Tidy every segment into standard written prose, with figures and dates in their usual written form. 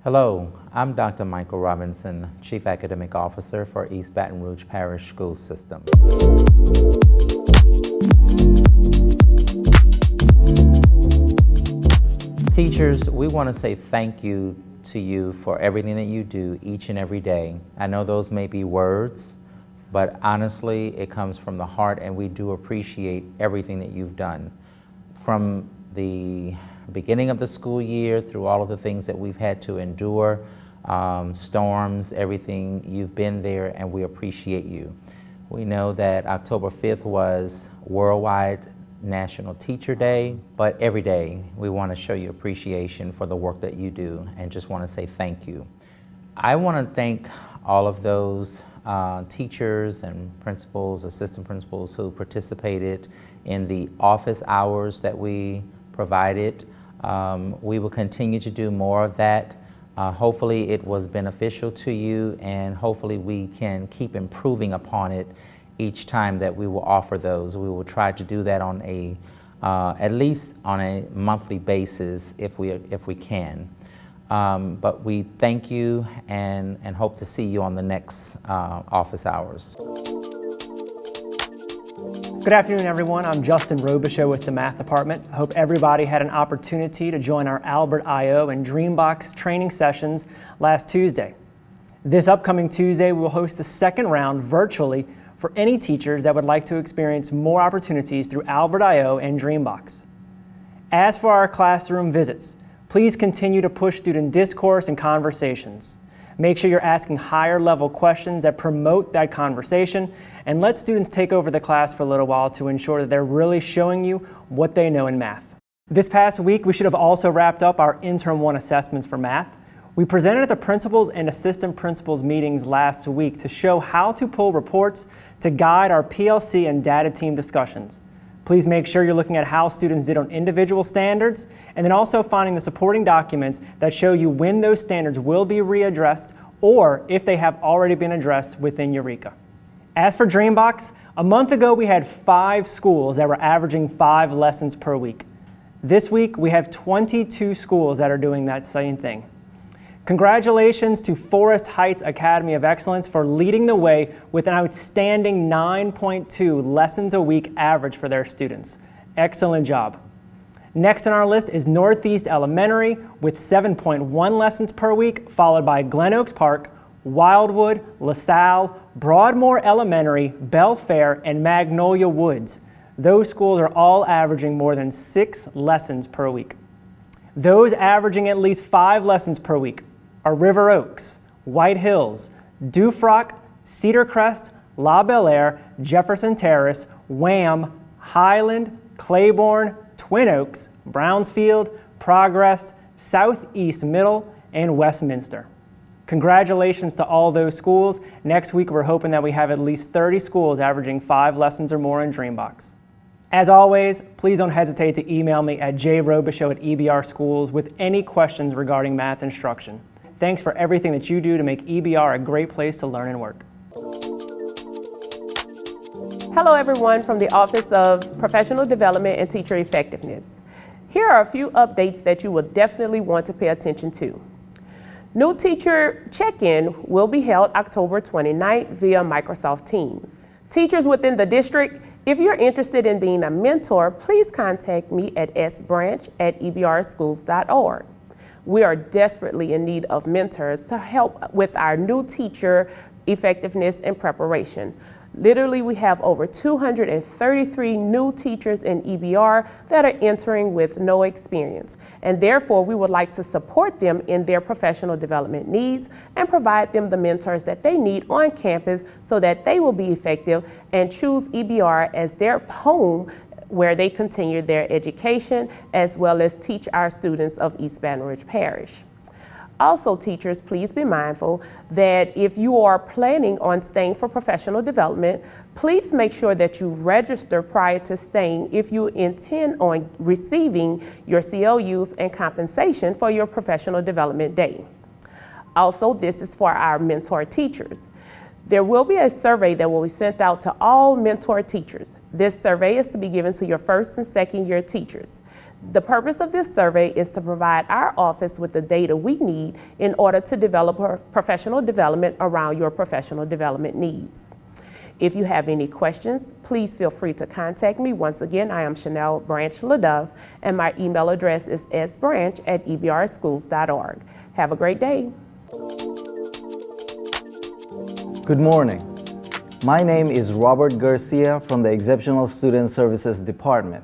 Hello, I'm Dr. Michael Robinson, Chief Academic Officer for East Baton Rouge Parish School System. Teachers, we want to say thank you to you for everything that you do each and every day. I know those may be words, but honestly, it comes from the heart, and we do appreciate everything that you've done. From the beginning of the school year through all of the things that we've had to endure, storms, everything, you've been there, and we appreciate you. We know that October 5th was Worldwide National Teacher Day, but every day we want to show you appreciation for the work that you do and just want to say thank you. I want to thank all of those teachers and principals, assistant principals who participated in the office hours that we provided. We will continue to do more of that. Hopefully it was beneficial to you, and hopefully we can keep improving upon it each time that we will offer those. We will try to do that on a, at least on a monthly basis if we can. But we thank you and hope to see you on the next office hours. Good afternoon, everyone. I'm Justin Robichaud with the Math Department. I hope everybody had an opportunity to join our Albert I.O. and Dreambox training sessions last Tuesday. This upcoming Tuesday, we will host the second round virtually for any teachers that would like to experience more opportunities through Albert I.O. and Dreambox. As for our classroom visits, please continue to push student discourse and conversations. Make sure you're asking higher level questions that promote that conversation, and let students take over the class for a little while to ensure that they're really showing you what they know in math. This past week, we should have also wrapped up our Interim 1 assessments for math. We presented at the principals and assistant principals meetings last week to show how to pull reports to guide our PLC and data team discussions. Please make sure you're looking at how students did on individual standards, and then also finding the supporting documents that show you when those standards will be readdressed or if they have already been addressed within Eureka. As for Dreambox, a month ago we had 5 schools that were averaging 5 lessons per week. This week we have 22 schools that are doing that same thing. Congratulations to Forest Heights Academy of Excellence for leading the way with an outstanding 9.2 lessons a week average for their students. Excellent job. Next on our list is Northeast Elementary with 7.1 lessons per week, followed by Glen Oaks Park, Wildwood, LaSalle, Broadmoor Elementary, Belfair, and Magnolia Woods. Those schools are all averaging more than 6 lessons per week. Those averaging at least 5 lessons per week are River Oaks, White Hills, Dufrock, Cedar Crest, La Belle Aire, Jefferson Terrace, Wham, Highland, Claiborne, Twin Oaks, Brownsfield, Progress, Southeast Middle, and Westminster. Congratulations to all those schools. Next week we're hoping that we have at least 30 schools averaging 5 lessons or more in Dreambox. As always, please don't hesitate to email me at jrobichaud@EBR Schools with any questions regarding math instruction. Thanks for everything that you do to make EBR a great place to learn and work. Hello everyone from the Office of Professional Development and Teacher Effectiveness. Here are a few updates that you will definitely want to pay attention to. New teacher check-in will be held October 29th via Microsoft Teams. Teachers within the district, if you're interested in being a mentor, please contact me at sbranch@ebrschools.org. We are desperately in need of mentors to help with our new teacher effectiveness and preparation. Literally, we have over 233 new teachers in EBR that are entering with no experience, and therefore we would like to support them in their professional development needs and provide them the mentors that they need on campus so that they will be effective and choose EBR as their home where they continue their education as well as teach our students of East Baton Rouge Parish. Also, teachers, please be mindful that if you are planning on staying for professional development, please make sure that you register prior to staying if you intend on receiving your CLUs and compensation for your professional development day. Also, this is for our mentor teachers. There will be a survey that will be sent out to all mentor teachers. This survey is to be given to your first and second year teachers. The purpose of this survey is to provide our office with the data we need in order to develop professional development around your professional development needs. If you have any questions, please feel free to contact me. Once again, I am Chanel Branch LaDove, and my email address is sbranch@ebrschools.org. Have a great day. Good morning. My name is Robert Garcia from the Exceptional Student Services Department.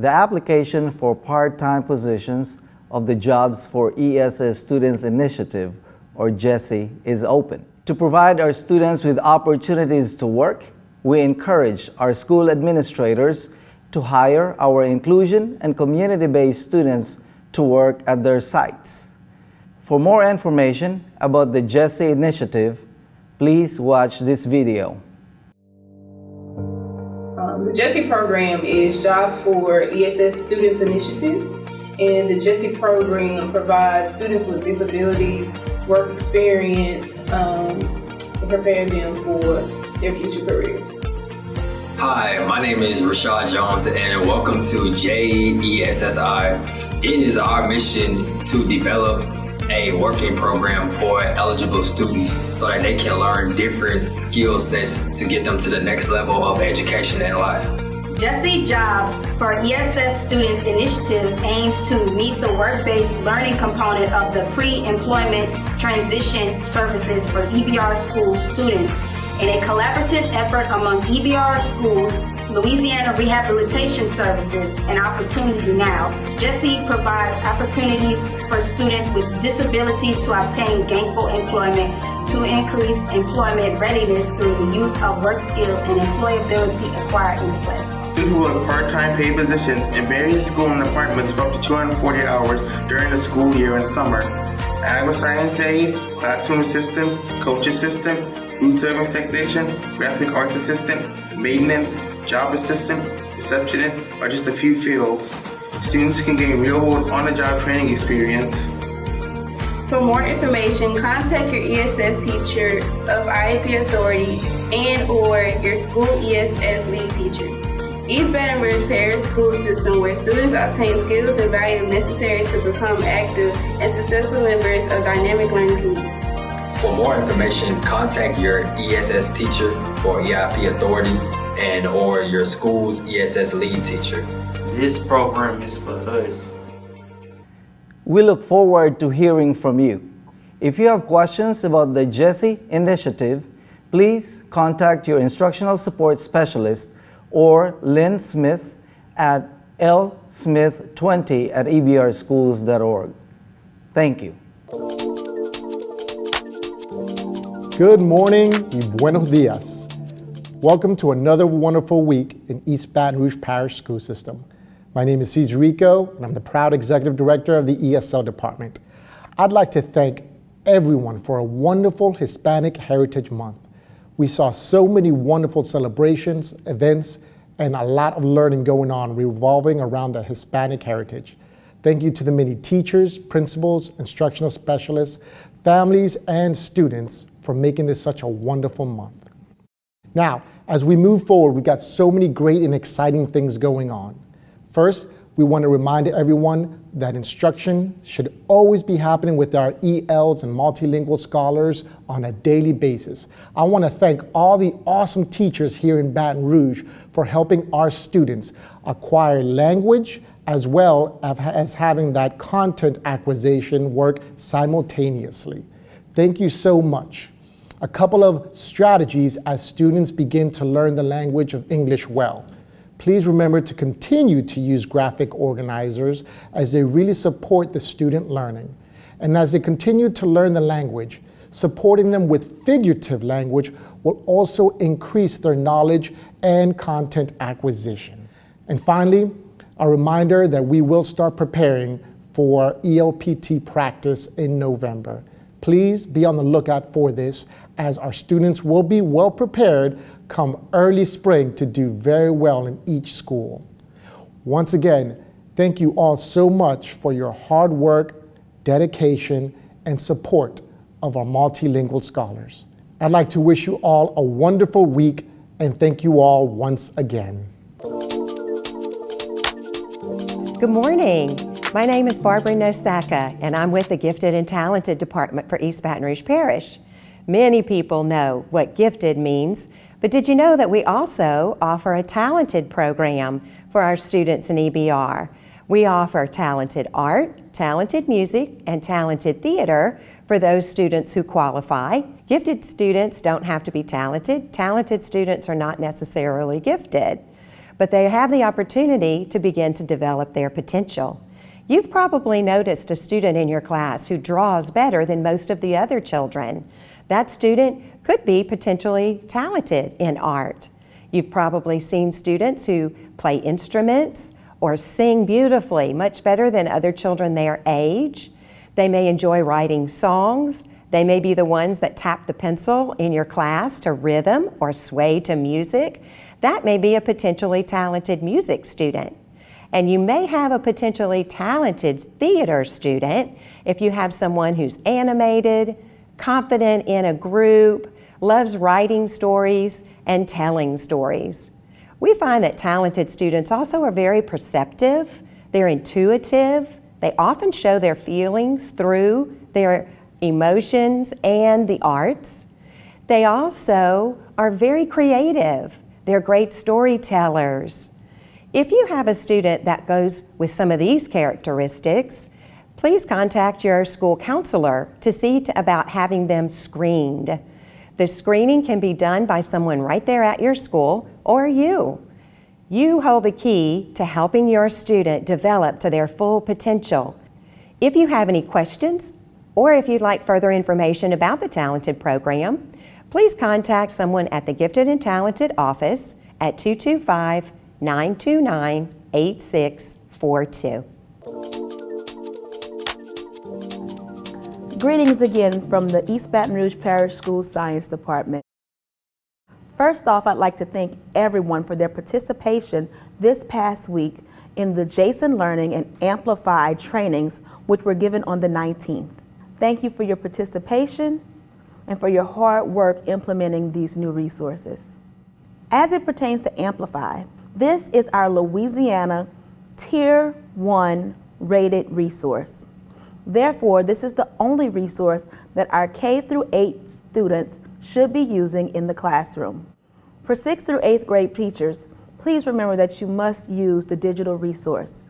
The application for part-time positions of the Jobs for ESS Students Initiative, or JESSE, is open. To provide our students with opportunities to work, we encourage our school administrators to hire our inclusion and community-based students to work at their sites. For more information about the JESSE initiative, please watch this video. The JESSE program is Jobs for ESS Students Initiatives, and the JESSE program provides students with disabilities work experience to prepare them for their future careers. Hi, my name is Rashad Jones, and welcome to JESSI. It is our mission to develop a working program for eligible students so that they can learn different skill sets to get them to the next level of education and life. JESSE Jobs for ESS Students Initiative aims to meet the work-based learning component of the pre-employment transition services for EBR school students in a collaborative effort among EBR schools, Louisiana Rehabilitation Services, and Opportunity Now. JESSE provides opportunities for students with disabilities to obtain gainful employment, to increase employment readiness through the use of work skills and employability acquired in the classroom. Students will work part-time paid positions in various school and departments for up to 240 hours during the school year and summer. Agri-science aide, classroom assistant, coach assistant, food service technician, graphic arts assistant, maintenance, job assistant, receptionist are just a few fields. Students can gain real-world on-the-job training experience. For more information, contact your ESS teacher of IEP Authority and/or your school ESS lead teacher. East Baton Rouge Parish School System, where students obtain skills and values necessary to become active and successful members of dynamic learning community. For more information, contact your ESS teacher for EIP Authority and/or your school's ESS lead teacher. This program is for us. We look forward to hearing from you. If you have questions about the JESSE initiative, please contact your instructional support specialist or Lynn Smith at lsmith20@ebrschools.org. Thank you. Good morning y buenos dias. Welcome to another wonderful week in East Baton Rouge Parish School System. My name is Cesar Rico, and I'm the proud Executive Director of the ESL Department. I'd like to thank everyone for a wonderful Hispanic Heritage Month. We saw so many wonderful celebrations, events, and a lot of learning going on revolving around the Hispanic heritage. Thank you to the many teachers, principals, instructional specialists, families, and students for making this such a wonderful month. Now, as we move forward, we've got so many great and exciting things going on. First, we want to remind everyone that instruction should always be happening with our ELs and multilingual scholars on a daily basis. I want to thank all the awesome teachers here in Baton Rouge for helping our students acquire language as well as having that content acquisition work simultaneously. Thank you so much. A couple of strategies as students begin to learn the language of English well. Please remember to continue to use graphic organizers as they really support the student learning. And as they continue to learn the language, supporting them with figurative language will also increase their knowledge and content acquisition. And finally, a reminder that we will start preparing for ELPT practice in November. Please be on the lookout for this, as our students will be well prepared come early spring to do very well in each school. Once again, thank you all so much for your hard work, dedication, and support of our multilingual scholars. I'd like to wish you all a wonderful week and thank you all once again. Good morning. My name is Barbara Nosaka, and I'm with the Gifted and Talented Department for East Baton Rouge Parish. Many people know what gifted means, but did you know that we also offer a talented program for our students in EBR? We offer talented art, talented music, and talented theater for those students who qualify. Gifted students don't have to be talented. Talented students are not necessarily gifted, but they have the opportunity to begin to develop their potential. You've probably noticed a student in your class who draws better than most of the other children. That student could be potentially talented in art. You've probably seen students who play instruments or sing beautifully, much better than other children their age. They may enjoy writing songs. They may be the ones that tap the pencil in your class to rhythm or sway to music. That may be a potentially talented music student. And you may have a potentially talented theater student if you have someone who's animated, confident in a group, loves writing stories and telling stories. We find that talented students also are very perceptive, they're intuitive, they often show their feelings through their emotions and the arts. They also are very creative, they're great storytellers. If you have a student that goes with some of these characteristics, please contact your school counselor to see about having them screened. The screening can be done by someone right there at your school or you. You hold the key to helping your student develop to their full potential. If you have any questions or if you'd like further information about the Talented program, please contact someone at the Gifted and Talented office at 225-929-8642. Greetings again from the East Baton Rouge Parish School Science Department. First off, I'd like to thank everyone for their participation this past week in the Jason Learning and Amplified trainings, which were given on the 19th. Thank you for your participation and for your hard work implementing these new resources. As it pertains to Amplify, this is our Louisiana Tier 1 rated resource. Therefore, this is the only resource that our K through 8 students should be using in the classroom. For 6th through 8th grade teachers, please remember that you must use the digital resource.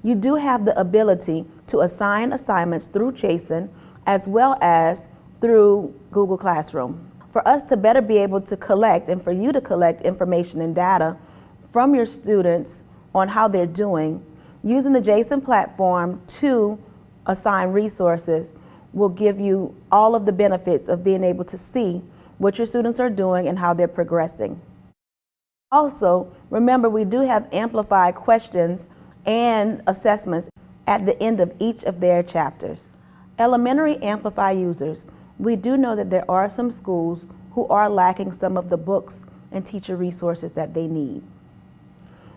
You do have the ability to assign assignments through Jason as well as through Google Classroom. For us to better be able to collect and for you to collect information and data from your students on how they're doing, using the Jason platform to assign resources will give you all of the benefits of being able to see what your students are doing and how they're progressing. Also, remember we do have amplified questions and assessments at the end of each of their chapters. Elementary Amplify users, we do know that there are some schools who are lacking some of the books and teacher resources that they need.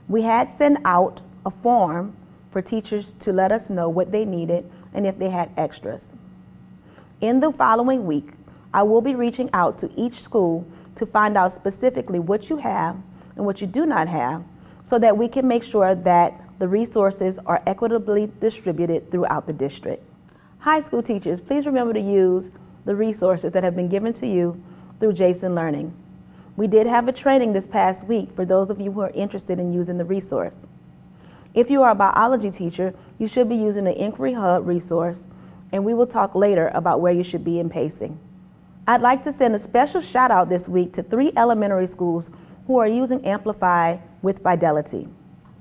We had sent out a form for teachers to let us know what they needed and if they had extras. In the following week, I will be reaching out to each school to find out specifically what you have and what you do not have so that we can make sure that the resources are equitably distributed throughout the district. High school teachers, please remember to use the resources that have been given to you through Jason Learning. We did have a training this past week for those of you who are interested in using the resource. If you are a biology teacher, you should be using the Inquiry Hub resource, and we will talk later about where you should be in pacing. I'd like to send a special shout out this week to 3 elementary schools who are using Amplify with fidelity.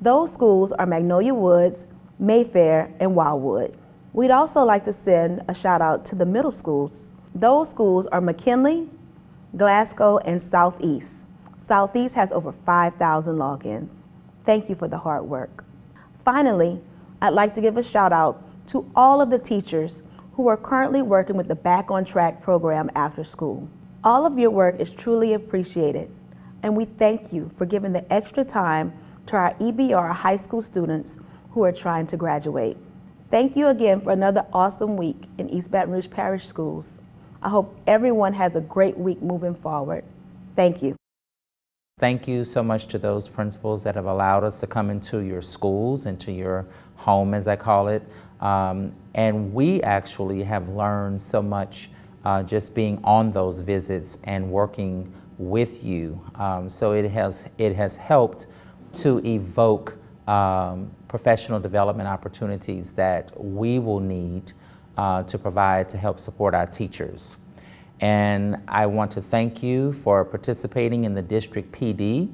Those schools are Magnolia Woods, Mayfair, and Wildwood. We'd also like to send a shout out to the middle schools. Those schools are McKinley, Glasgow, and Southeast. Southeast has over 5,000 logins. Thank you for the hard work. Finally, I'd like to give a shout out to all of the teachers who are currently working with the Back on Track program after school. All of your work is truly appreciated, and we thank you for giving the extra time to our EBR high school students who are trying to graduate. Thank you again for another awesome week in East Baton Rouge Parish Schools. I hope everyone has a great week moving forward. Thank you. Thank you so much to those principals that have allowed us to come into your schools, into your home, as I call it. And we actually have learned so much just being on those visits and working with you. So it has helped to evoke professional development opportunities that we will need to provide to help support our teachers. And I want to thank you for participating in the district PD.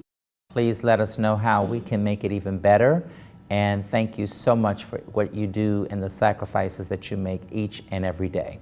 Please let us know how we can make it even better. And thank you so much for what you do and the sacrifices that you make each and every day.